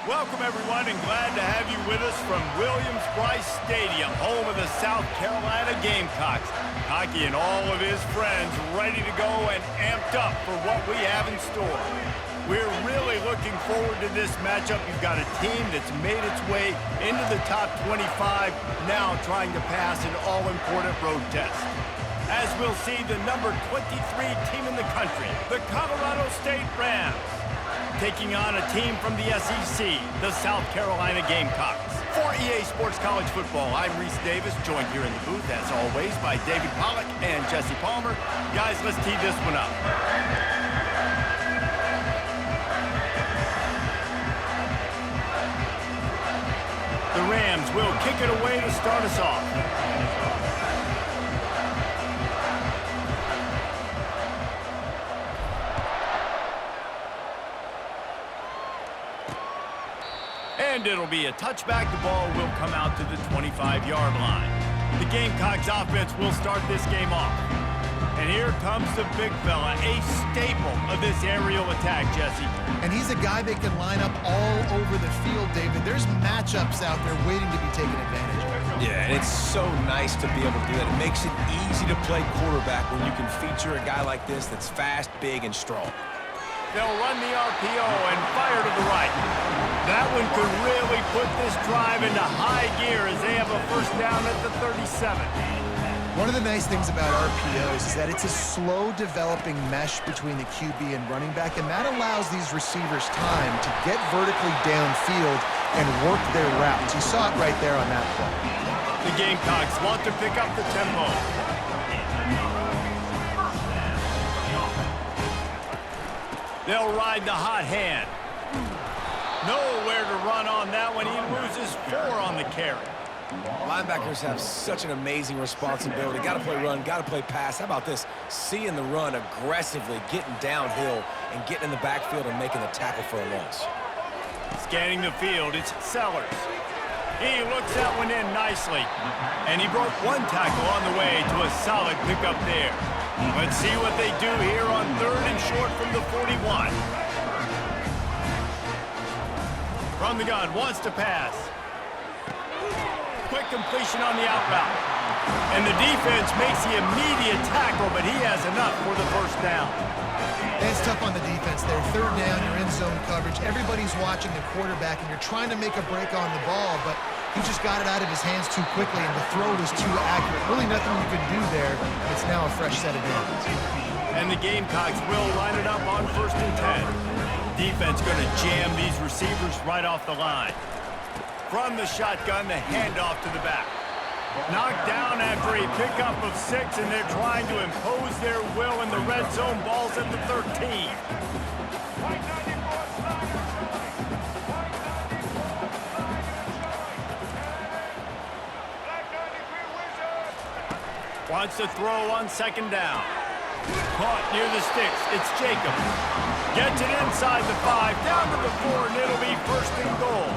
Welcome, everyone, and glad to have you with us from Williams-Brice Stadium, home of the South Carolina Gamecocks. Hockey and all of his friends ready to go and amped up for what we have in store. We're really looking forward to this matchup. You've got a team that's made its way into the top 25, now trying to pass an all-important road test. As we'll see, the number 23 team in the country, the Colorado State Rams, taking on a team from the SEC, the South Carolina Gamecocks. For EA Sports College Football, I'm Reese Davis, joined here in the booth, as always, by David Pollack and Jesse Palmer. Guys, let's tee this one up. The Rams will kick it away to start us off. And it'll be a touchback. The ball will come out to the 25-yard line. The Gamecocks offense will start this game off. And here comes the big fella, a staple of this aerial attack, Jesse. And he's a guy that can line up all over the field, David. There's matchups out there waiting to be taken advantage of. Yeah, and it's so nice to be able to do that. It makes it easy to play quarterback when you can feature a guy like this that's fast, big, and strong. They'll run the RPO and fire to the right. That one could really put this drive into high gear as they have a first down at the 37. One of the nice things about RPOs is that it's a slow developing mesh between the QB and running back, and that allows these receivers time to get vertically downfield and work their routes. You saw it right there on that play. The Gamecocks want to pick up the tempo. They'll ride the hot hand. Nowhere to run on that one. He loses 4 on the carry. Linebackers have such an amazing responsibility. Got to play run, got to play pass. How about this? Seeing the run aggressively, getting downhill, and getting in the backfield and making the tackle for a loss. Scanning the field, it's Sellers. He looks that one in nicely. And he broke 1 tackle on the way to a solid pickup there. Let's see what they do here on 3rd and short from the 41. From the gun, wants to pass. Quick completion on the out route. And the defense makes the immediate tackle, but he has enough for the first down. It's tough on the defense there. 3rd down, you're in zone coverage. Everybody's watching the quarterback, and you're trying to make a break on the ball, but he just got it out of his hands too quickly, and the throw was too accurate. Really nothing you could do there. It's now a fresh set of downs. And the Gamecocks will line it up on 1st and 10. Defense going to jam these receivers right off the line. From the shotgun, the handoff to the back. Knocked down after a pickup of 6, and they're trying to impose their will in the red zone. Ball's at the 13. Wants to throw on 2nd down. Caught near the sticks. It's Jacobs. Gets it inside the 5, down to the 4, and it'll be 1st and goal.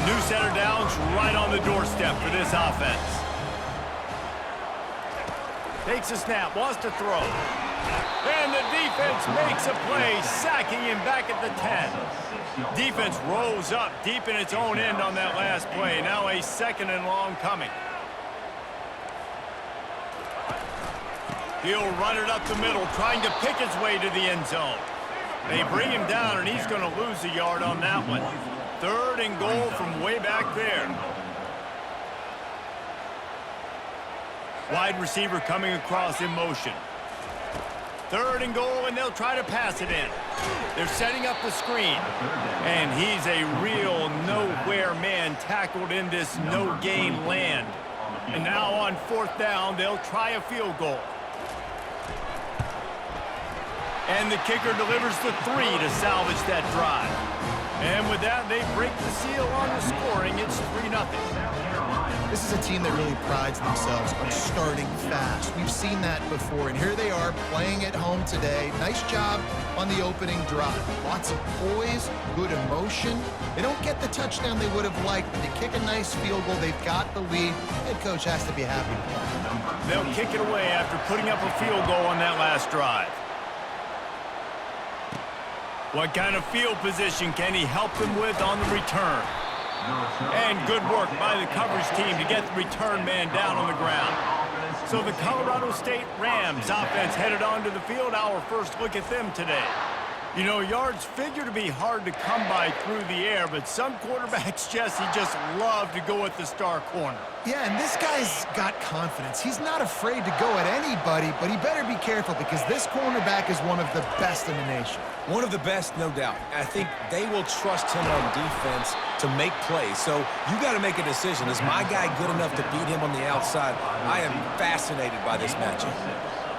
New set of downs right on the doorstep for this offense. Takes a snap, wants to throw. And the defense makes a play, sacking him back at the 10. Defense rose up deep in its own end on that last play. Now a 2nd and long coming. He'll run it up the middle, trying to pick his way to the end zone. They bring him down, and he's going to lose a yard on that one. 3rd and goal from way back there. Wide receiver coming across in motion. 3rd and goal, and they'll try to pass it in. They're setting up the screen. And he's a real nowhere man tackled in this no-gain land. And now on 4th down, they'll try a field goal. And the kicker delivers the 3 to salvage that drive. And with that, they break the seal on the scoring. It's 3-0. This is a team that really prides themselves on starting fast. We've seen that before, and here they are playing at home today. Nice job on the opening drive. Lots of poise, good emotion. They don't get the touchdown they would have liked, but they kick a nice field goal. They've got the lead. Head coach has to be happy with that. They'll kick it away after putting up a field goal on that last drive. What kind of field position can he help them with on the return? And good work by the coverage team to get the return man down on the ground. So the Colorado State Rams offense headed onto the field. Our first look at them today. You know, yards figure to be hard to come by through the air, but some quarterbacks, Jesse, just love to go at the star corner. Yeah, and this guy's got confidence. He's not afraid to go at anybody, but he better be careful because this cornerback is one of the best in the nation. One of the best, no doubt. I think they will trust him on defense to make plays. So you got to make a decision. Is my guy good enough to beat him on the outside? I am fascinated by this matchup.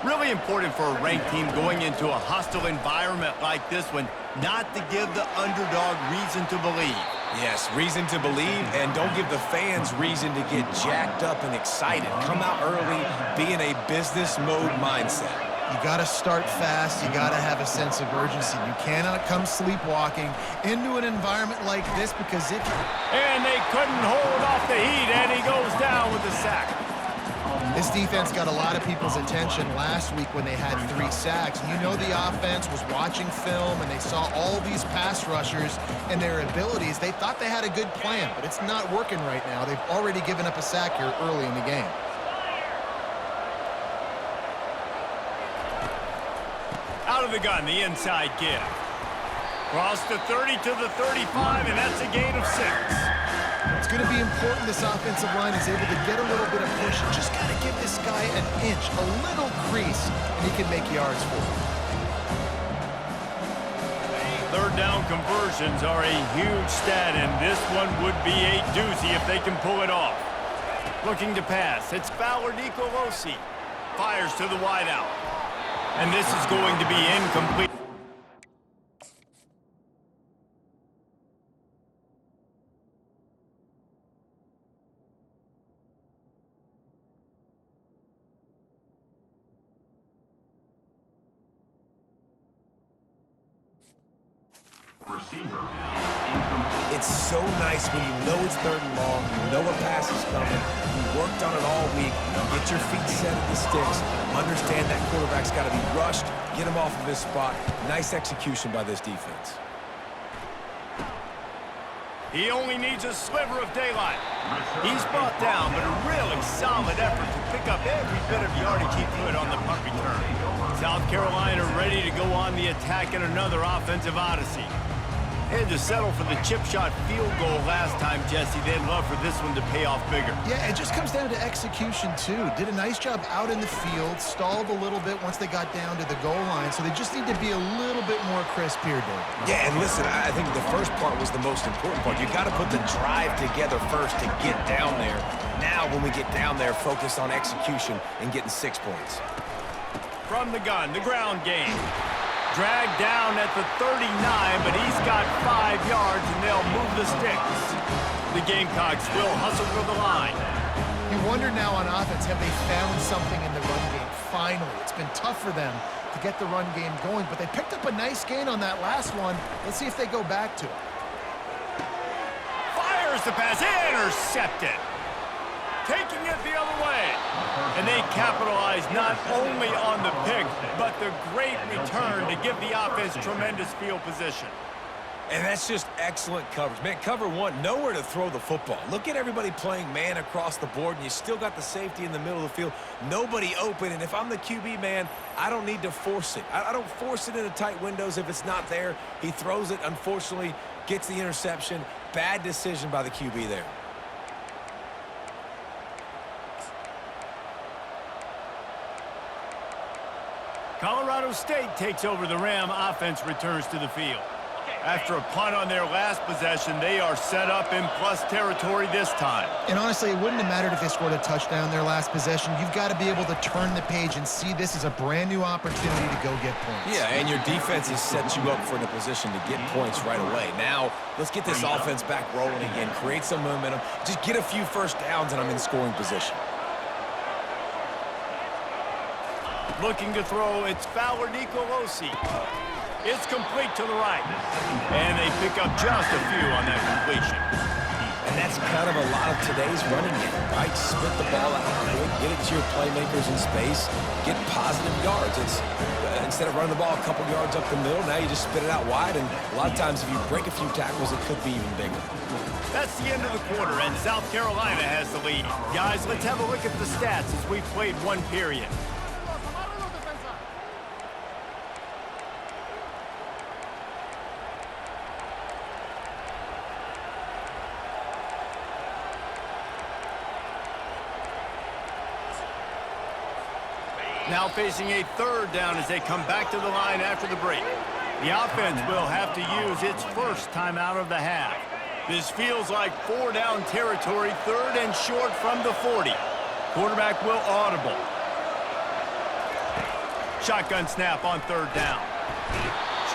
Really important for a ranked team going into a hostile environment like this one, not to give the underdog reason to believe. Yes, reason to believe, and don't give the fans reason to get jacked up and excited. Come out early, be in a business mode mindset. You got to start fast. You got to have a sense of urgency. You cannot come sleepwalking into an environment like this because if you... And they couldn't hold off the heat, and he goes down with the sack. This defense got a lot of people's attention last week when they had 3 sacks. You know the offense was watching film, and they saw all these pass rushers and their abilities. They thought they had a good plan, but it's not working right now. They've already given up a sack here early in the game. Out of the gun, the inside give. Cross the 30 to the 35, and that's a gain of 6. It's going to be important this offensive line is able to get a little bit of push. You just got to give this guy an inch, a little crease, and he can make yards for you. Third down conversions are a huge stat, and this one would be a doozy if they can pull it off. Looking to pass, it's Nicolosi. Fires to the wideout. And this is going to be incomplete. It's so nice when you know it's 3rd and long, you know a pass is coming, you worked on it all week, get your feet set at the sticks, understand that quarterback's got to be rushed, get him off of his spot. Nice execution by this defense. He only needs a sliver of daylight. He's brought down, but a really solid effort to pick up every bit of yardage he could on the punt return. South Carolina ready to go on the attack in another offensive odyssey. Had to settle for the chip shot field goal last time, Jesse. They'd love for this one to pay off bigger. Yeah, it just comes down to execution, too. Did a nice job out in the field, stalled a little bit once they got down to the goal line, so they just need to be a little bit more crisp here, David. Yeah, and listen, I think the first part was the most important part. You got to put the drive together first to get down there. Now, when we get down there, focus on execution and getting 6 points. From the gun, the ground game. Dragged down at the 39, but he's got 5 yards, and they'll move the sticks. The Gamecocks will hustle for the line. You wonder now on offense, have they found something in the run game? Finally, it's been tough for them to get the run game going, but they picked up a nice gain on that last one. Let's see if they go back to it. Fires the pass, intercepted. Taking it the other way. And they capitalize not only on the pick, but the great return to give the offense tremendous field position. And that's just excellent coverage. Man, cover 1, nowhere to throw the football. Look at everybody playing man across the board, and you still got the safety in the middle of the field. Nobody open, and if I'm the QB, man, I don't need to force it. I don't force it into tight windows if it's not there. He throws it, unfortunately, gets the interception. Bad decision by the QB there. Colorado State takes over. The Ram offense returns to the field. After a punt on their last possession, they are set up in plus territory this time. And honestly, it wouldn't have mattered if they scored a touchdown their last possession. You've got to be able to turn the page and see this as a brand new opportunity to go get points. Yeah, and your defense has set you up for a position to get points right away. Now, let's get this offense back rolling again, create some momentum, just get a few first downs, and I'm in scoring position. Looking to throw, it's Nicolosi. It's complete to the right. And they pick up just a few on that completion. And that's kind of a lot of today's running game, right? Spit the ball out quick, get it to your playmakers in space, get positive yards. It's instead of running the ball a couple yards up the middle, now you just spit it out wide, and a lot of times if you break a few tackles, it could be even bigger. That's the end of the quarter, and South Carolina has the lead. Guys, let's have a look at the stats as we've played one period. Now facing a third down as they come back to the line after the break. The offense will have to use its first timeout of the half. This feels like 4-down territory, third and short from the 40. Quarterback will audible. Shotgun snap on third down.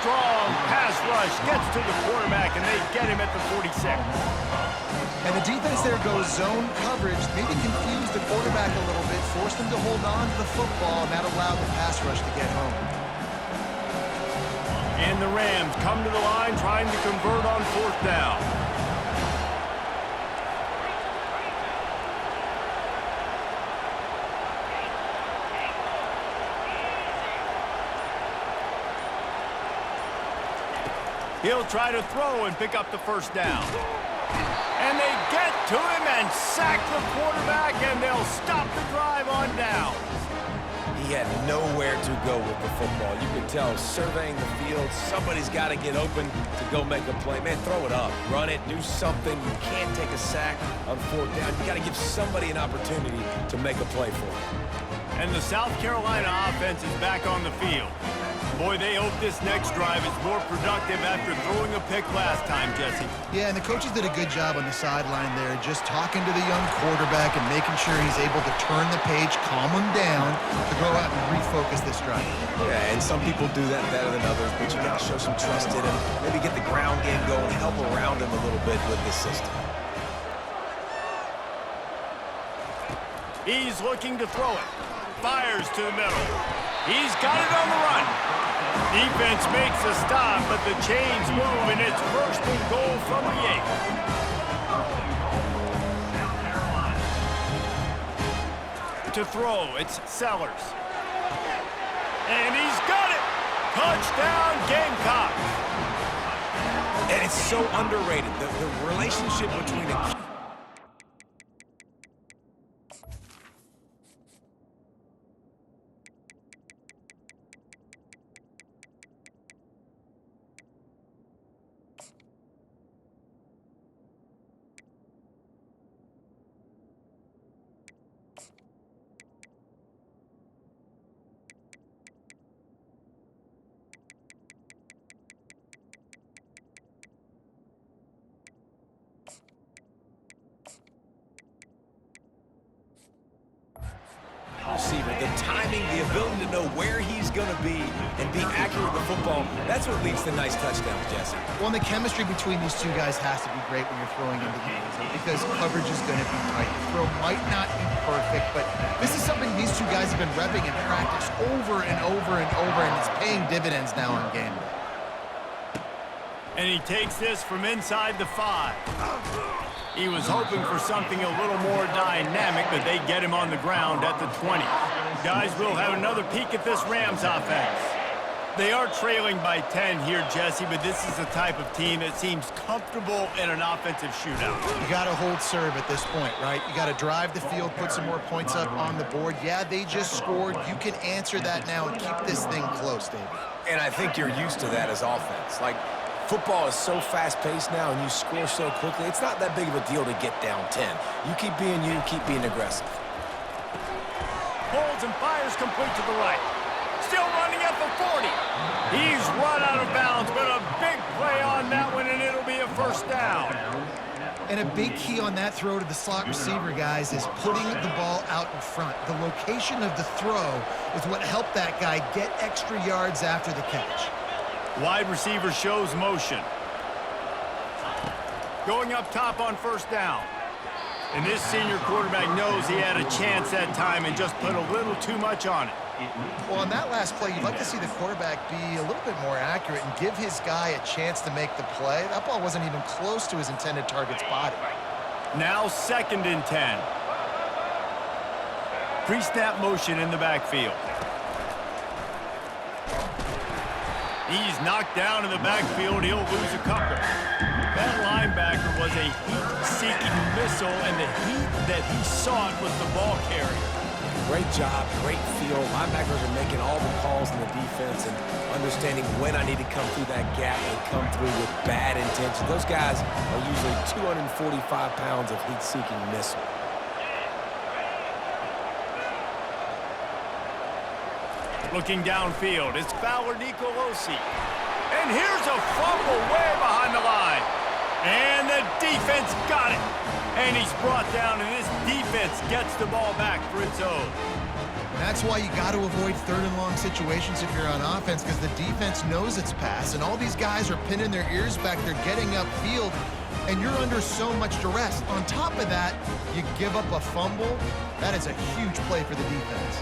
Strong pass rush gets to the quarterback, and they get him at the 46. And the defense there goes zone coverage, maybe confused the quarterback a little bit, forced him to hold on to the football, and that allowed the pass rush to get home. And the Rams come to the line trying to convert on fourth down. He'll try to throw and pick up the first down. And they get to him and sack the quarterback, and they'll stop the drive on down. He had nowhere to go with the football. You could tell, surveying the field, somebody's got to get open to go make a play. Man, throw it up, run it, do something. You can't take a sack on fourth down. You got to give somebody an opportunity to make a play for him. And the South Carolina offense is back on the field. Boy, they hope this next drive is more productive after throwing a pick last time, Jesse. Yeah, and the coaches did a good job on the sideline there, just talking to the young quarterback and making sure he's able to turn the page, calm him down, to go out and refocus this drive. Yeah, and some people do that better than others, but you got to show some trust in him, maybe get the ground game going, help around him a little bit with this system. He's looking to throw it. Fires to the middle. He's got it on the run. Defense makes a stop, but the chains move, and it's first and goal from the 8. To throw, it's Sellers. And he's got it! Touchdown, Gamecocks! And it's so underrated, the relationship between a receiver, the timing, the ability to know where he's going to be and be accurate with the football, that's what leads to nice touchdowns, Jesse. Well, and the chemistry between these two guys has to be great when you're throwing into the end zone because coverage is going to be tight. The throw might not be perfect, but this is something these two guys have been repping in practice over and over and over, and it's paying dividends now on game day. And he takes this from inside the 5. He was hoping for something a little more dynamic, but they get him on the ground at the 20. Guys, we'll have another peek at this Rams offense. They are trailing by 10 here, Jesse, but this is the type of team that seems comfortable in an offensive shootout. You got to hold serve at this point, right? You got to drive the field, put some more points up on the board. Yeah, they just scored. You can answer that now and keep this thing close, David. And I think you're used to that as offense. Like, football is so fast-paced now and you score so quickly, it's not that big of a deal to get down 10. You keep being you, keep being aggressive. Holds and fires complete to the right. Still running at the 40. He's run out of bounds, but a big play on that one, and it'll be a first down. And a big key on that throw to the slot receiver, guys, is putting the ball out in front. The location of the throw is what helped that guy get extra yards after the catch. Wide receiver shows motion. Going up top on first down. And this senior quarterback knows he had a chance that time and just put a little too much on it. Well, on that last play, you'd like to see the quarterback be a little bit more accurate and give his guy a chance to make the play. That ball wasn't even close to his intended target's body. Now 2nd and 10. Pre-snap motion in the backfield. He's knocked down in the backfield. He'll lose a couple. That linebacker was a heat-seeking missile, and the heat that he sought was the ball carrier. Great job, great feel. Linebackers are making all the calls in the defense and understanding when I need to come through that gap and come through with bad intention. Those guys are usually 245 pounds of heat-seeking missile. Looking downfield, it's Fowler Nicolosi. And here's a fumble way behind the line. And the defense got it. And he's brought down, and this defense gets the ball back for its own. That's why you got to avoid 3rd and long situations if you're on offense, because the defense knows it's pass, and all these guys are pinning their ears back. They're getting upfield, and you're under so much duress. On top of that, you give up a fumble. That is a huge play for the defense.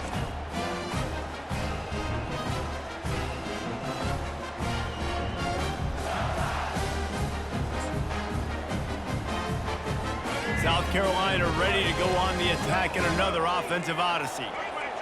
South Carolina ready to go on the attack in another offensive odyssey.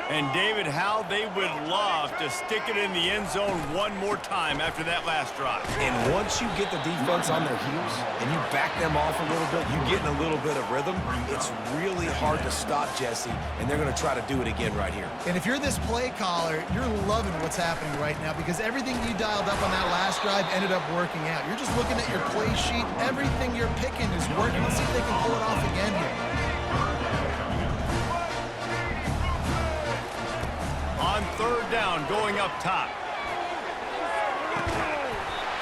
And David, how they would love to stick it in the end zone one more time after that last drive. And once you get the defense on their heels and you back them off a little bit, you get in a little bit of rhythm, it's really hard to stop Jesse, and they're going to try to do it again right here. And if you're this play caller, you're loving what's happening right now, because everything you dialed up on that last drive ended up working out. You're just looking at your play sheet. Everything you're picking is working. Let's see if they can pull it off again here. On 3rd down, going up top.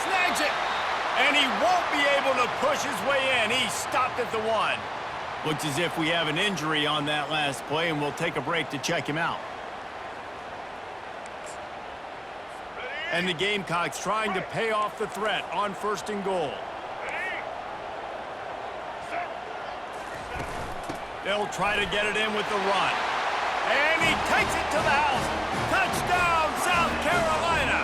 Snags it! And he won't be able to push his way in. He stopped at the 1. Looks as if we have an injury on that last play, and we'll take a break to check him out. And the Gamecocks trying to pay off the threat on 1st and goal. They'll try to get it in with the run. And he takes it to the house. Touchdown, South Carolina.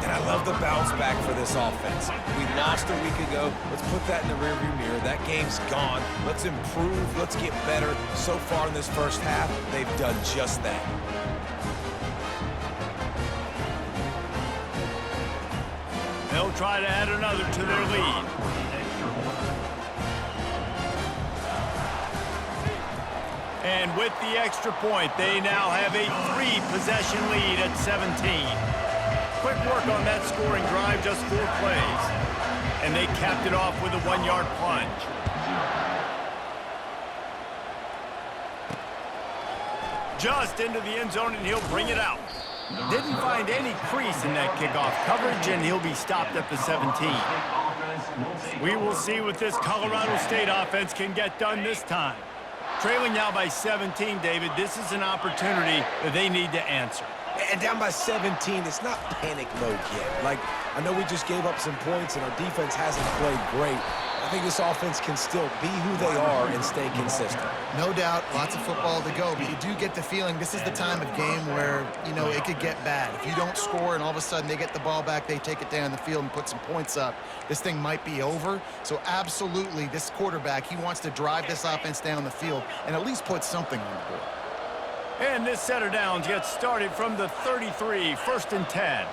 And I love the bounce back for this offense. We lost a week ago. Let's put that in the rearview mirror. That game's gone. Let's improve. Let's get better. So far in this first half, they've done just that. They'll try to add another to their lead. And with the extra point, they now have a 3-possession lead at 17. Quick work on that scoring drive, just 4 plays. And they capped it off with a 1-yard plunge. Just into the end zone, and he'll bring it out. Didn't find any crease in that kickoff coverage, and he'll be stopped at the 17. We will see what this Colorado State offense can get done this time. Trailing now by 17, David, this is an opportunity that they need to answer. And down by 17, it's not panic mode yet. Like, I know we just gave up some points and our defense hasn't played great. I think this offense can still be who they are and stay consistent. No doubt, lots of football to go, but you do get the feeling this is the time of game where, you know, it could get bad. If you don't score and all of a sudden they get the ball back, they take it down the field and put some points up, this thing might be over. So absolutely, this quarterback, he wants to drive this offense down the field and at least put something on the board. And this set of downs gets started from the 33, 1st and 10.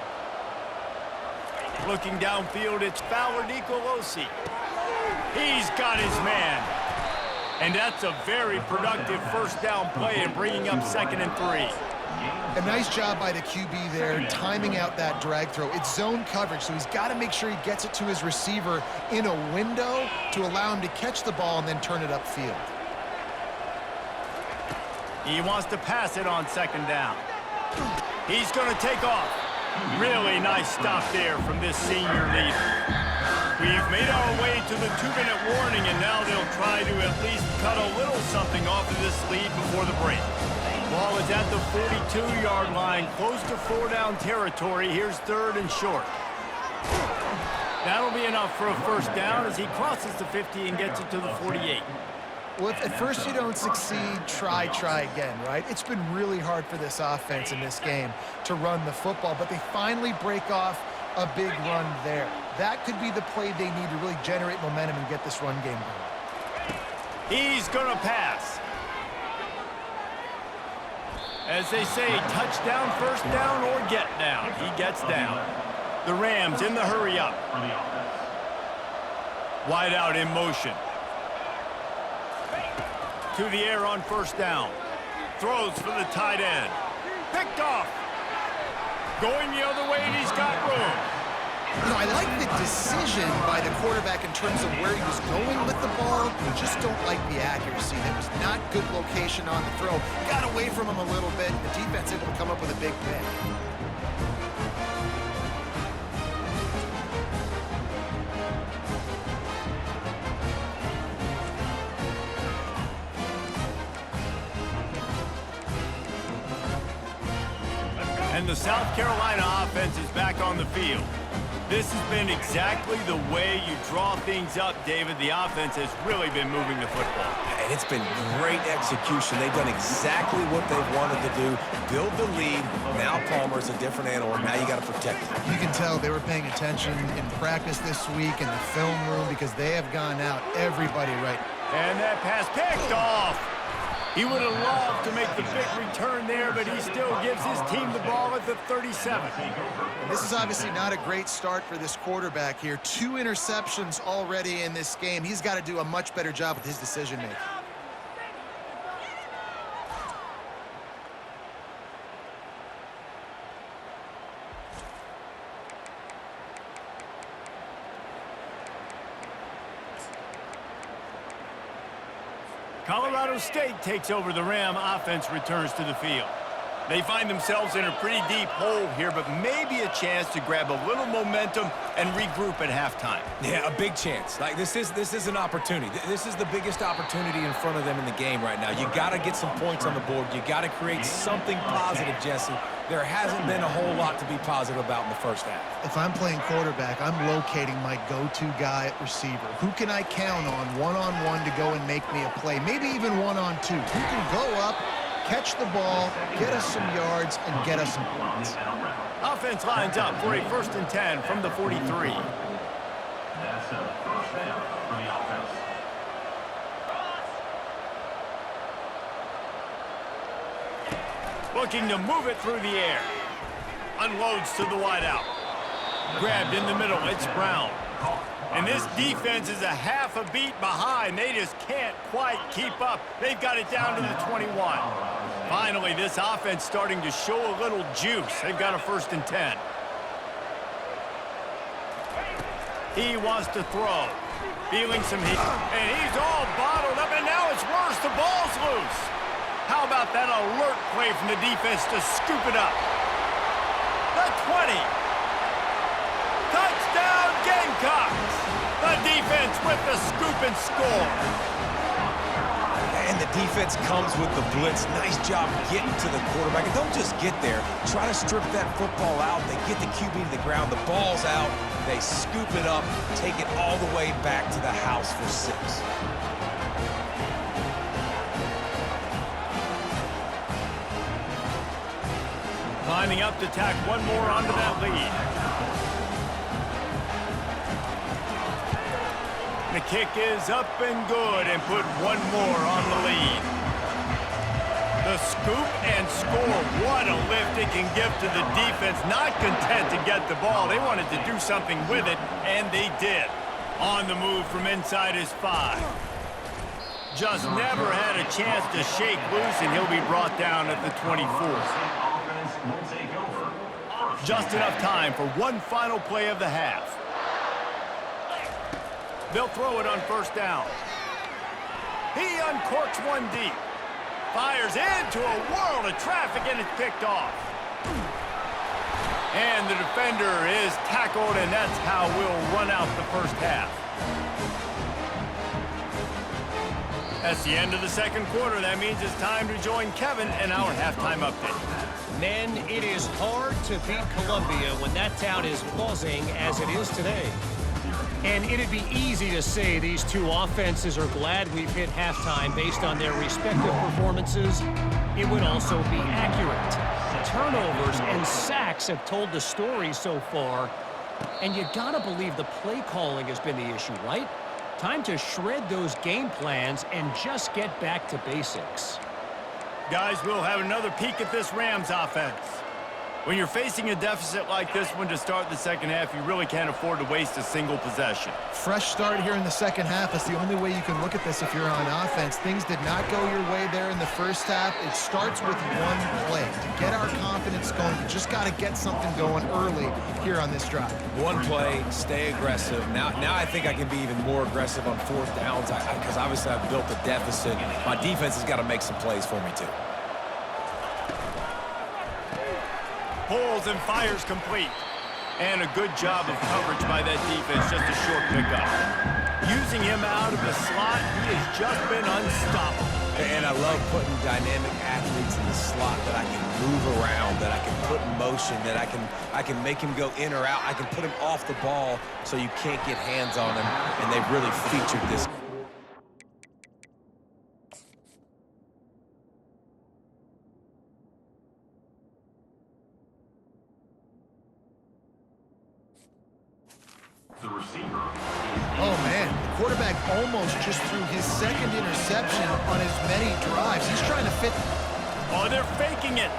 Looking downfield, it's Fowler Nicolosi. He's got his man. And that's a very productive 1st down play and bringing up 2nd and 3. A nice job by the QB there, timing out that drag throw. It's zone coverage, so he's got to make sure he gets it to his receiver in a window to allow him to catch the ball and then turn it upfield. He wants to pass it on 2nd down. He's going to take off. Really nice stop there from this senior leader. We've made our way to the 2-minute warning, and now they'll try to at least cut a little something off of this lead before the break. Ball is at the 42-yard line, close to 4-down territory. Here's 3rd and short. That'll be enough for a 1st down as he crosses the 50 and gets it to the 48. Well, if at first you don't succeed, try again, right? It's been really hard for this offense in this game to run the football, but they finally break off a big run there. That could be the play they need to really generate momentum and get this run game going. He's going to pass. As they say, touchdown, first down, or get down. He gets down. The Rams in the hurry up. Wide out in motion. To the air on first down. Throws for the tight end. Picked off. Going the other way, and he's got room. You know, I like the decision by the quarterback in terms of where he was going with the ball. You just don't like the accuracy. There was not good location on the throw. Got away from him a little bit. The defense able to come up with a big pick. And the South Carolina offense is back on the field. This has been exactly the way you draw things up, David. The offense has really been moving the football. And it's been great execution. They've done exactly what they've wanted to do. Build the lead. Now Palmer's a different animal. Now you got to protect him. You can tell they were paying attention in practice this week in the film room because they have gone out everybody right. And that pass picked off. He would have loved to make the big return there, but he still gives his team the ball at the 37. And this is obviously not a great start for this quarterback here. 2 interceptions already in this game. He's got to do a much better job with his decision-making. Colorado State takes over. The Ram offense returns to the field. They find themselves in a pretty deep hole here, but maybe a chance to grab a little momentum and regroup at halftime. Yeah, a big chance. Like this is an opportunity. This is the biggest opportunity in front of them in the game right now. You got to get some points on the board. You got to create something positive, Jesse. There hasn't been a whole lot to be positive about in the first half. If I'm playing quarterback, I'm locating my go-to guy at receiver. Who can I count on one-on-one to go and make me a play? Maybe even one-on-two. Who can go up, catch the ball, get us some yards, and get us some points. Offense lines up for a 1st and 10 from the 43. That's a first down for the offense. Looking to move it through the air. Unloads to the wideout. Grabbed in the middle. It's Brown. And this defense is a half a beat behind. They just can't quite keep up. They've got it down to the 21. Finally, this offense starting to show a little juice. They've got a 1st and 10. He wants to throw. Feeling some heat. And he's all bottled up, and now it's worse. The ball's loose. How about that alert play from the defense to scoop it up? The 20. Touchdown, Gamecocks. The defense with the scoop and score. And the defense comes with the blitz. Nice job getting to the quarterback. And don't just get there. Try to strip that football out. They get the QB to the ground. The ball's out. They scoop it up, take it all the way back to the house for 6. Lining up to tack one more onto that lead. The kick is up and good and put one more on the lead. The scoop and score. What a lift it can give to the defense. Not content to get the ball. They wanted to do something with it, and they did. On the move from inside his 5. Just never had a chance to shake loose, and he'll be brought down at the 24. Just enough time for one final play of the half. They'll throw it on 1st down. He uncorks one deep. Fires into a world of traffic, and it's picked off. And the defender is tackled, and that's how we'll run out the first half. That's the end of the 2nd quarter. That means it's time to join Kevin in our halftime update. Men, it is hard to beat Columbia when that town is buzzing as it is today. And it'd be easy to say these two offenses are glad we've hit halftime based on their respective performances. It would also be accurate. Turnovers and sacks have told the story so far. And you gotta believe the play calling has been the issue, right? Time to shred those game plans and just get back to basics. Guys, we'll have another peek at this Rams offense. When you're facing a deficit like this one to start the second half, you really can't afford to waste a single possession. Fresh start here in the second half. That's the only way you can look at this if you're on offense. Things did not go your way there in the first half. It starts with one play. To get our confidence going, you just got to get something going early here on this drive. One play, stay aggressive. Now I think I can be even more aggressive on fourth downs because obviously I've built a deficit. My defense has got to make some plays for me too. Pulls and fires complete. And a good job of coverage by that defense, just a short pickup. Using him out of the slot, he has just been unstoppable. And I love putting dynamic athletes in the slot that I can move around, that I can put in motion, that I can make him go in or out. I can put him off the ball so you can't get hands on him, and they've really featured this. The receiver. Oh, man. The quarterback almost just threw his second interception on as many drives. He's trying to fit. Oh, they're faking it.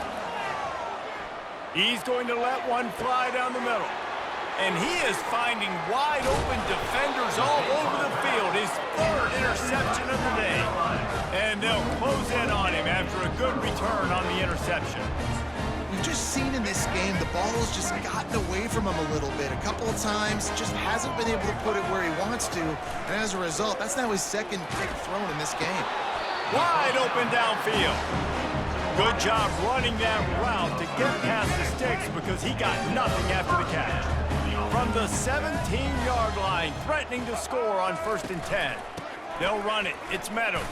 He's going to let one fly down the middle. And he is finding wide open defenders all over the field. His third interception of the day. And they'll close in on him after a good return on the interception. We've just seen in this game the ball's just gotten away from him a little bit. A couple of times, just hasn't been able to put it where he wants to. And as a result, that's now his second pick thrown in this game. Wide open downfield. Good job running that route to get past the sticks because he got nothing after the catch. From the 17-yard line, threatening to score on 1st and 10. They'll run it. It's Meadows.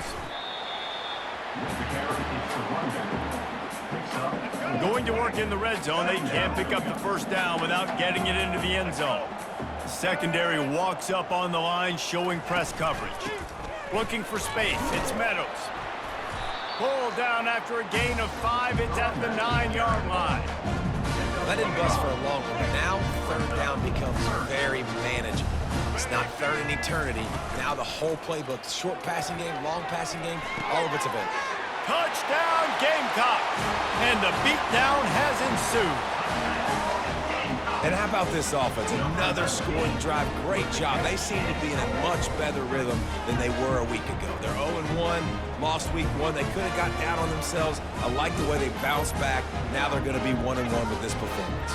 Going to work in the red zone. They can't pick up the first down without getting it into the end zone. Secondary walks up on the line, showing press coverage. Looking for space. It's Meadows. Pulled down after a gain of 5. It's at the 9-yard line. That didn't bust for a long one, but now third down becomes very manageable. It's not third in eternity. Now the whole playbook, short passing game, long passing game, all of it's available. Touchdown, Gamecocks! And the beatdown has ensued. And how about this offense? Another scoring drive. Great job. They seem to be in a much better rhythm than they were a week ago. They're 0-1, lost week 1. They could have got down on themselves. I like the way they bounced back. Now they're going to be 1-1 with this performance.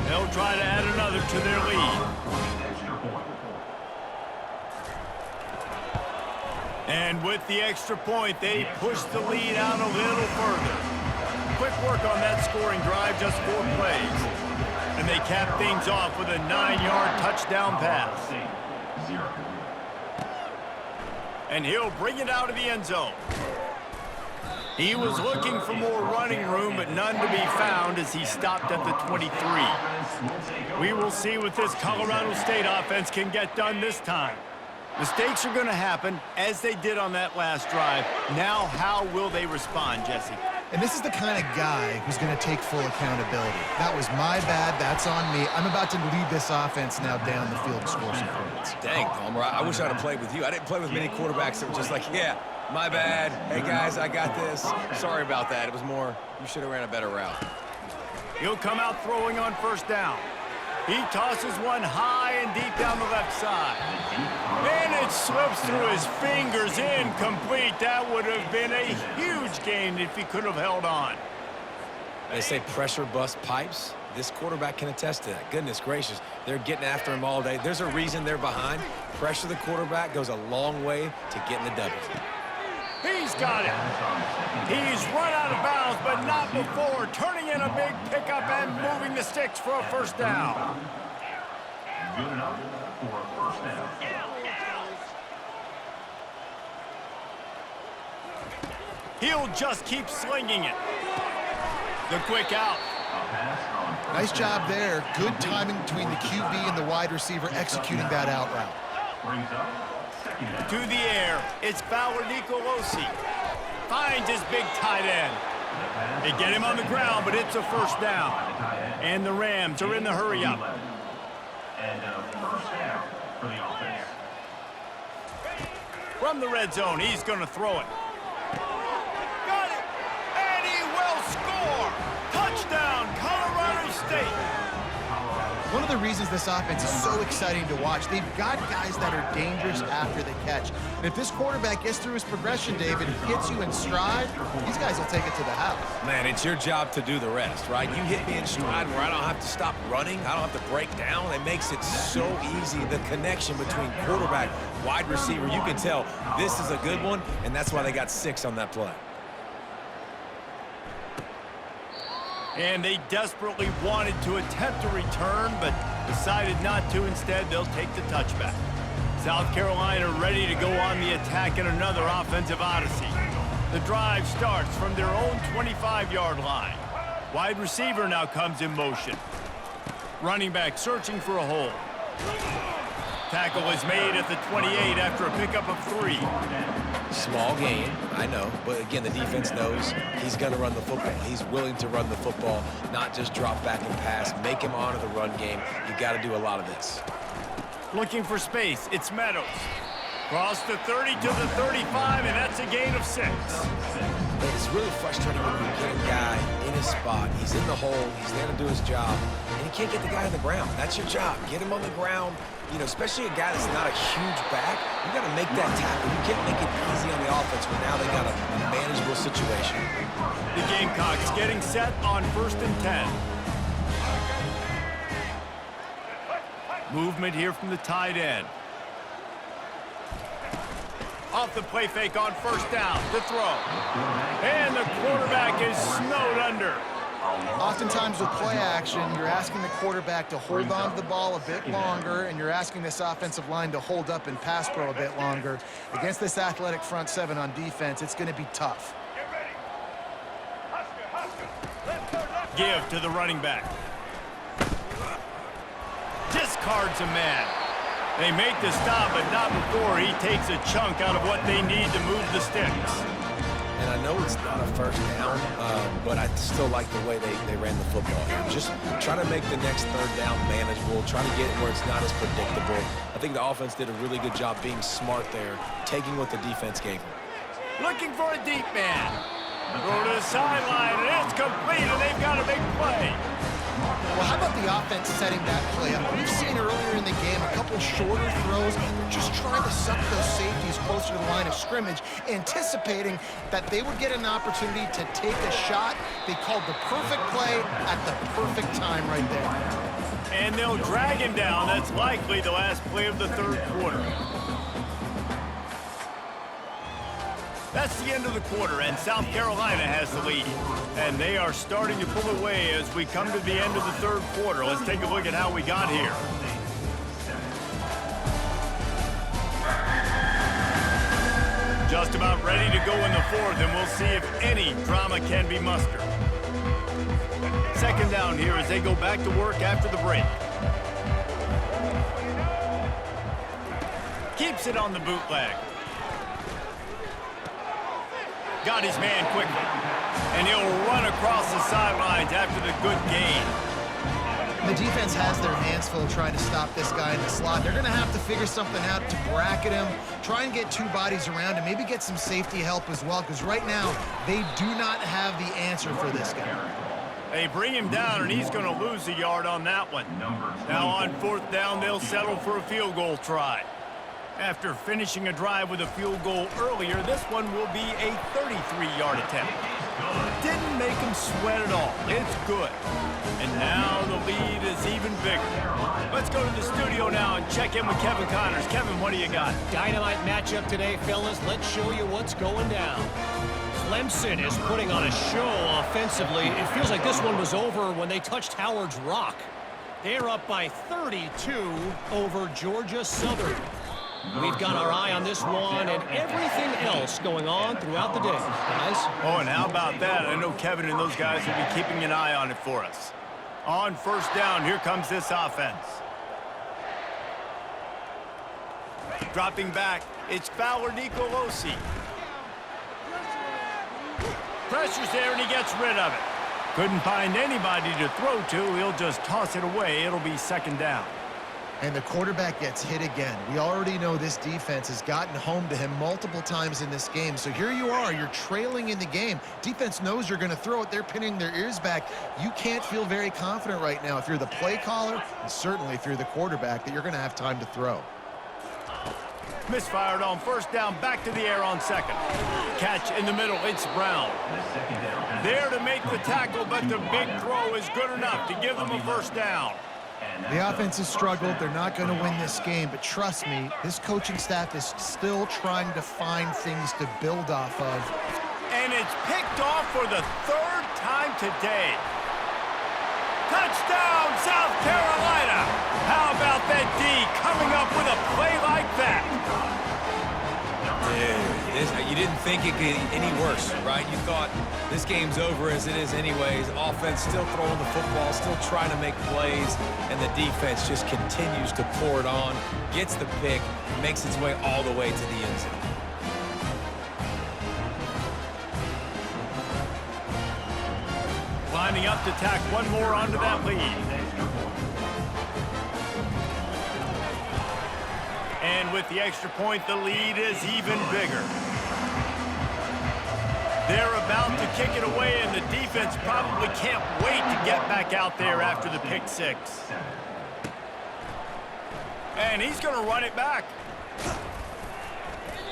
They'll try to add another to their lead. And with the extra point, they push the lead out a little further. Quick work on that scoring drive, just 4 plays. And they cap things off with a 9-yard touchdown pass. And he'll bring it out of the end zone. He was looking for more running room, but none to be found as he stopped at the 23. We will see what this Colorado State offense can get done this time. Mistakes are going to happen, as they did on that last drive. Now, how will they respond, Jesse? And this is the kind of guy who's going to take full accountability. That was my bad. That's on me. I'm about to lead this offense now down the field and score some points. Dang, Palmer, I wish I'd have played with you. I didn't play with many quarterbacks that were just like, yeah, my bad. Hey, guys, I got this. Sorry about that. It was more, you should have ran a better route. He'll come out throwing on 1st down. He tosses one high and deep down the left side. And it slips through his fingers, incomplete. That would have been a huge gain if he could have held on. They say pressure bust pipes. This quarterback can attest to that. Goodness gracious, they're getting after him all day. There's a reason they're behind. Pressure the quarterback goes a long way to getting the W. He's got it. He's run out of bounds, but not before turning in a big pickup and moving the sticks for a 1st down. Good enough for a 1st down. He'll just keep slinging it. The quick out. Nice job there. Good timing between the QB and the wide receiver executing that out route. Brings up To the air, it's Fowler Nicolosi. Finds his big tight end. They get him on the ground, but it's a first down. And the Rams are in the hurry up. And first down for the offense. From the red zone, he's going to throw it. Got it! And he will score! Touchdown, Colorado State! One of the reasons this offense is so exciting to watch, they've got guys that are dangerous after the catch. And if this quarterback gets through his progression, David, hits you in stride, these guys will take it to the house. Man, it's your job to do the rest, right? You hit me in stride where I don't have to stop running. I don't have to break down. It makes it so easy. The connection between quarterback, wide receiver, you can tell this is a good one, and that's why they got 6 on that play. And they desperately wanted to attempt a return, but decided not to. Instead, they'll take the touchback. South Carolina ready to go on the attack in another offensive odyssey. The drive starts from their own 25-yard line. Wide receiver now comes in motion. Running back searching for a hole. Tackle is made at the 28 after a pickup of 3. Small gain, I know, but again, the defense knows he's going to run the football. He's willing to run the football, not just drop back and pass, make him honor the run game. You got to do a lot of this. Looking for space, it's Meadows. Cross the 30 to the 35, and that's a gain of 6. It's really frustrating when you get a guy in his spot. He's in the hole. He's there to do his job, and you can't get the guy on the ground. That's your job. Get him on the ground. You know, especially a guy that's not a huge back, you got to make that tackle. You can't make it easy on the offense when now they got a manageable situation. The Gamecocks getting set on 1st and 10. Movement here from the tight end. Off the play fake on 1st down. The throw. And the quarterback is snowed under. Oftentimes with play action, you're asking the quarterback to hold on to the ball a bit longer, and you're asking this offensive line to hold up and pass pro a bit longer. Against this athletic front 7 on defense, it's going to be tough. Give to the running back. Discards a man. They make the stop, but not before he takes a chunk out of what they need to move the sticks. And I know it's not a first down, but I still like the way they ran the football here. Just try to make the next 3rd down manageable, try to get it where it's not as predictable. I think the offense did a really good job being smart there, taking what the defense gave them. Looking for a deep man. Throw to the sideline, and it's complete, and they've got a big play. Well, how about the offense setting that play up? We've seen earlier in the game a couple shorter throws. They're just trying to suck those safeties closer to the line of scrimmage, anticipating that they would get an opportunity to take a shot. They called the perfect play at the perfect time right there. And they'll drag him down. That's likely the last play of the 3rd quarter. That's the end of the quarter, and South Carolina has the lead. And they are starting to pull away as we come to the end of the 3rd quarter. Let's take a look at how we got here. Just about ready to go in the 4th, and we'll see if any drama can be mustered. 2nd down here as they go back to work after the break. Keeps it on the bootleg. Got his man quickly. And he'll run across the sidelines after the good gain. The defense has their hands full trying to stop this guy in the slot. They're going to have to figure something out to bracket him, try and get 2 bodies around him, maybe get some safety help as well, because right now they do not have the answer for this guy. They bring him down, and he's going to lose a yard on that one. Now on 4th down, they'll settle for a field goal try. After finishing a drive with a field goal earlier, this one will be a 33-yard attempt. Didn't make him sweat at all. It's good. And now the lead is even bigger. Let's go to the studio now and check in with Kevin Connors. Kevin, what do you got? Dynamite matchup today, fellas. Let's show you what's going down. Clemson is putting on a show offensively. It feels like this one was over when they touched Howard's Rock. They're up by 32 over Georgia Southern. We've got our eye on this one and everything else going on throughout the day, guys. Oh, and how about that? I know Kevin and those guys will be keeping an eye on it for us. On 1st down, here comes this offense. Dropping back, it's Fowler Nicolosi. Pressure's there, and he gets rid of it. Couldn't find anybody to throw to. He'll just toss it away. It'll be second down. And the quarterback gets hit again. We already know this defense has gotten home to him multiple times in this game. So here you are, you're trailing in the game. Defense knows you're going to throw it. They're pinning their ears back. You can't feel very confident right now if you're the play caller, and certainly if you're the quarterback, that you're going to have time to throw. Misfired on first down, back to the air on second. Catch in the middle, it's Brown. There to make the tackle, but the big throw is good enough to give them a first down. The offense has struggled. They're not going to win this game, but trust me, this coaching staff is still trying to find things to build off of. And it's picked off for the third time today. Touchdown, South Carolina! How about that D coming up with a play like that? Dude, you didn't think it could get any worse, right? You thought this game's over as it is anyways. Offense still throwing the football, still trying to make plays, and the defense just continues to pour it on, gets the pick, makes its way all the way to the end zone. Lining up to tack one more onto that lead. And with the extra point, the lead is even bigger. They're about to kick it away, and the defense probably can't wait to get back out there after the pick six. And he's going to run it back.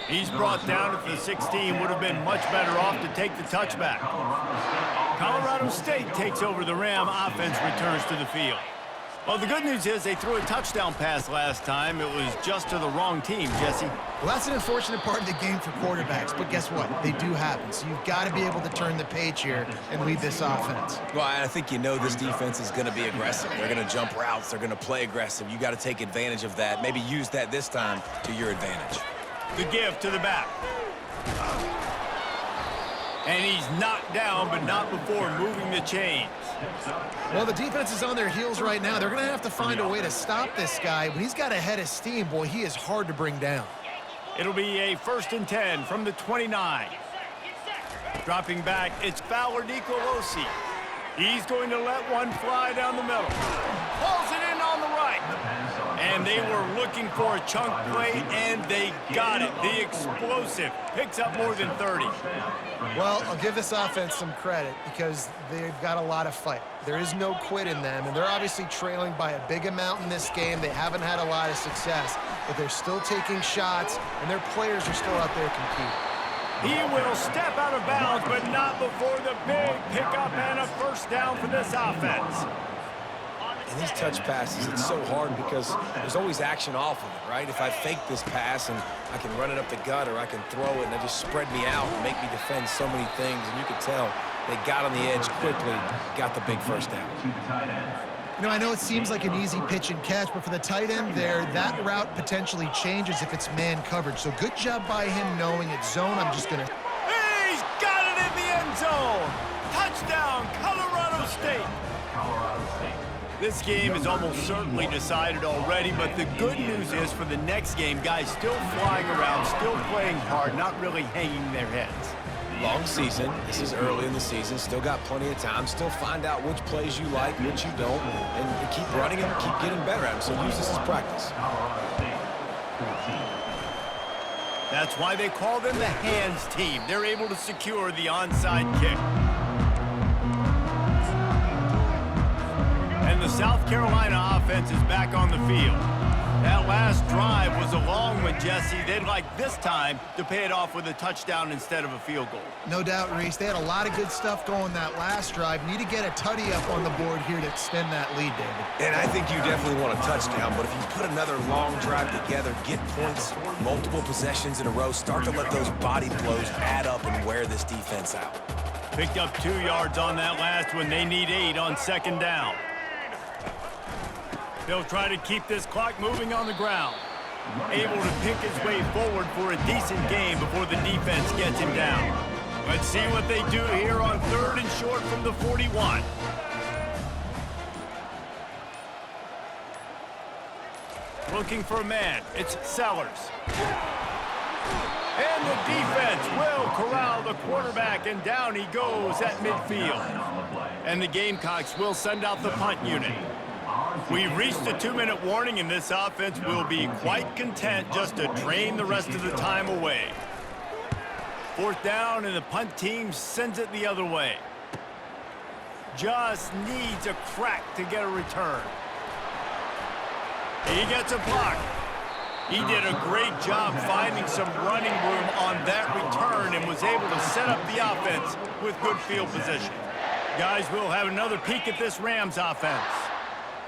He's brought down at the 16. Would have been much better off to take the touchback. Colorado State takes over the Ram. Offense returns to the field. Well, the good news is they threw a touchdown pass last time. It was just to the wrong team, Jesse. Well, that's an unfortunate part of the game for quarterbacks, but guess what? They do happen. So you've got to be able to turn the page here and lead this offense. Well, I think you know this defense is going to be aggressive. They're going to jump routes. They're going to play aggressive. You got to take advantage of that. Maybe use that this time to your advantage. The give to the back. And he's knocked down, but not before moving the chains. Well, the defense is on their heels right now. They're going to have to find a way to stop this guy. When he's got a head of steam, boy, he is hard to bring down. It'll be a 1st and 10 from the 29. Dropping back, it's Fowler Nicolosi. He's going to let one fly down the middle. Pulls it in on the right. And they were looking for a chunk play, and they got it. The explosive picks up more than 30. Well, I'll give this offense some credit because they've got a lot of fight. There is no quit in them, and they're obviously trailing by a big amount in this game. They haven't had a lot of success, but they're still taking shots, and their players are still out there competing. He will step out of bounds, but not before the big pickup and a first down for this offense. And these touch passes, it's so hard because there's always action off of it, right? If I fake this pass and I can run it up the gut or I can throw it and they just spread me out and make me defend so many things, and you can tell they got on the edge quickly, got the big first down. You know, I know it seems like an easy pitch and catch, but for the tight end there, that route potentially changes if it's man coverage. So good job by him knowing it's zone. I'm just going to... He's got it in the end zone. Touchdown, Colorado State. This game is almost certainly decided already, but the good news is for the next game, guys still flying around, still playing hard, not really hanging their heads. Long season. This is early in the season. Still got plenty of time. Still find out which plays you like, which you don't, and keep running them, keep getting better at them. So use this as practice. That's why they call them the hands team. They're able to secure the onside kick. And the South Carolina offense is back on the field. That last drive was a long one, Jesse. They'd like this time to pay it off with a touchdown instead of a field goal. No doubt, Reese. They had a lot of good stuff going that last drive. Need to get a tutty up on the board here to extend that lead, David. And I think you definitely want a touchdown, but if you put another long drive together, get points, multiple possessions in a row, start to let those body blows add up and wear this defense out. Picked up 2 yards on that last one. They need 8 on second down. They'll try to keep this clock moving on the ground. Able to pick his way forward for a decent game before the defense gets him down. Let's see what they do here on 3rd and short from the 41. Looking for a man. It's Sellers. And the defense will corral the quarterback, and down he goes at midfield. And the Gamecocks will send out the punt unit. We've reached a 2-minute warning, and this offense will be quite content just to drain the rest of the time away. 4th down, and the punt team sends it the other way. Just needs a crack to get a return. He gets a block. He did a great job finding some running room on that return and was able to set up the offense with good field position. Guys, we'll have another peek at this Rams offense.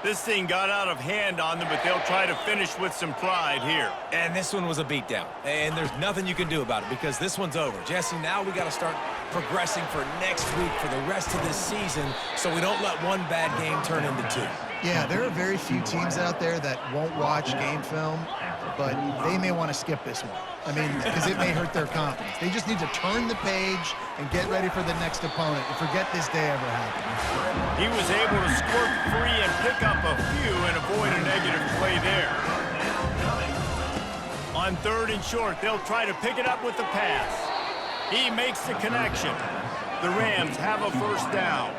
This thing got out of hand on them, but they'll try to finish with some pride here. And this one was a beatdown. And there's nothing you can do about it because this one's over. Jesse, now we got to start progressing for next week for the rest of this season so we don't let one bad game turn into 2. Yeah, there are very few teams out there that won't watch game film, but they may want to skip this one. I mean, because it may hurt their confidence. They just need to turn the page and get ready for the next opponent and forget this day ever happened. He was able to squirt free and pick up a few and avoid a negative play there. On 3rd and short, they'll try to pick it up with the pass. He makes the connection. The Rams have a 1st down.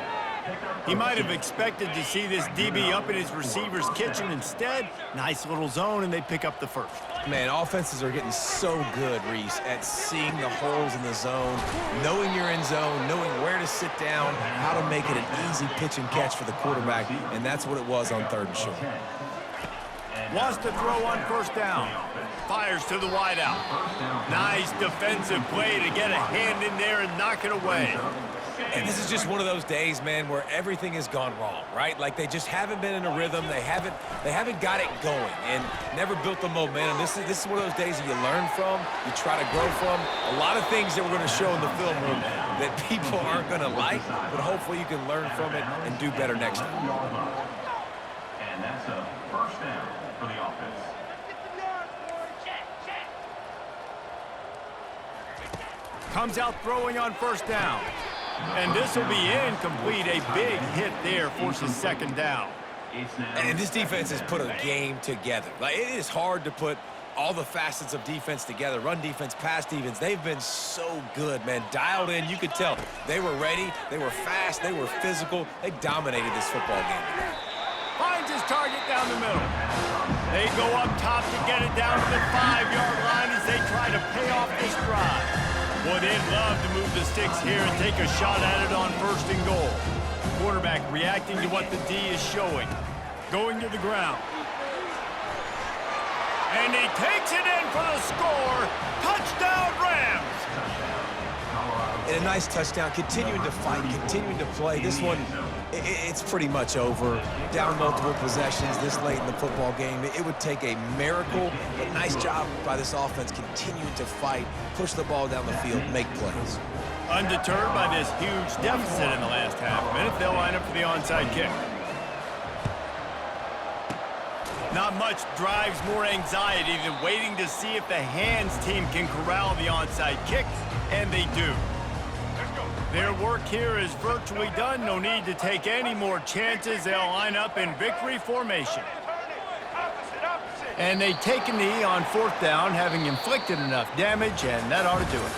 He might have expected to see this DB up in his receiver's kitchen. Instead, nice little zone, and they pick up the 1st. Man, offenses are getting so good, Reese, at seeing the holes in the zone, knowing you're in zone, knowing where to sit down, how to make it an easy pitch and catch for the quarterback, and that's what it was on 3rd and short. Wants to throw on 1st down. Fires to the wideout. Nice defensive play to get a hand in there and knock it away. And this is just one of those days, man, where everything has gone wrong, right? Like they just haven't been in a rhythm. They haven't got it going and never built the momentum. This is one of those days that you learn from, you try to grow from. A lot of things that we're going to show in the film room that people aren't going to like, but hopefully you can learn from it and do better next time. And that's a 1st down for the offense. Comes out throwing on 1st down. And this will be incomplete. A big hit there forces 2nd down. And this defense has put a game together. Like, it is hard to put all the facets of defense together. Run defense, pass defense. They've been so good, man. Dialed in. You could tell they were ready. They were fast. They were physical. They dominated this football game. Finds his target down the middle. They go up top to get it down to the 5-yard line as they try to pay off this drive. Boy, they'd love to move the sticks here and take a shot at it on 1st and goal. Quarterback reacting to what the D is showing. Going to the ground. And he takes it in for the score. Touchdown, Rams! And a nice touchdown, continuing to fight, continuing to play. This one, it's pretty much over. Down multiple possessions this late in the football game. It would take a miracle, but nice job by this offense continuing to fight, push the ball down the field, make plays. Undeterred by this huge deficit in the last half-minute, they'll line up for the onside kick. Not much drives more anxiety than waiting to see if the hands team can corral the onside kick, and they do. Their work here is virtually done. No need to take any more chances. They'll line up in victory formation. And they take a knee on 4th down, having inflicted enough damage, and that ought to do it.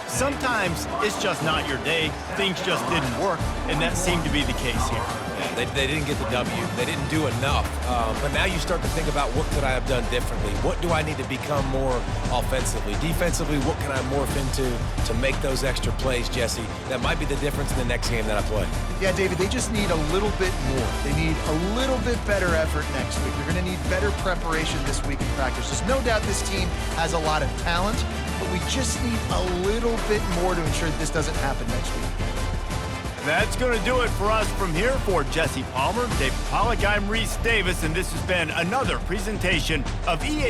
Sometimes it's just not your day. Things just didn't work, and that seemed to be the case here. They didn't get the W. They didn't do enough. But now you start to think about what could I have done differently? What do I need to become more offensively? Defensively, what can I morph into to make those extra plays, Jesse? That might be the difference in the next game that I play. Yeah, David, they just need a little bit more. They need a little bit better effort next week. They're going to need better preparation this week in practice. There's no doubt this team has a lot of talent, but we just need a little bit more to ensure that this doesn't happen next week. That's going to do it for us from here. For Jesse Palmer, David Pollack, I'm Reese Davis, and this has been another presentation of EA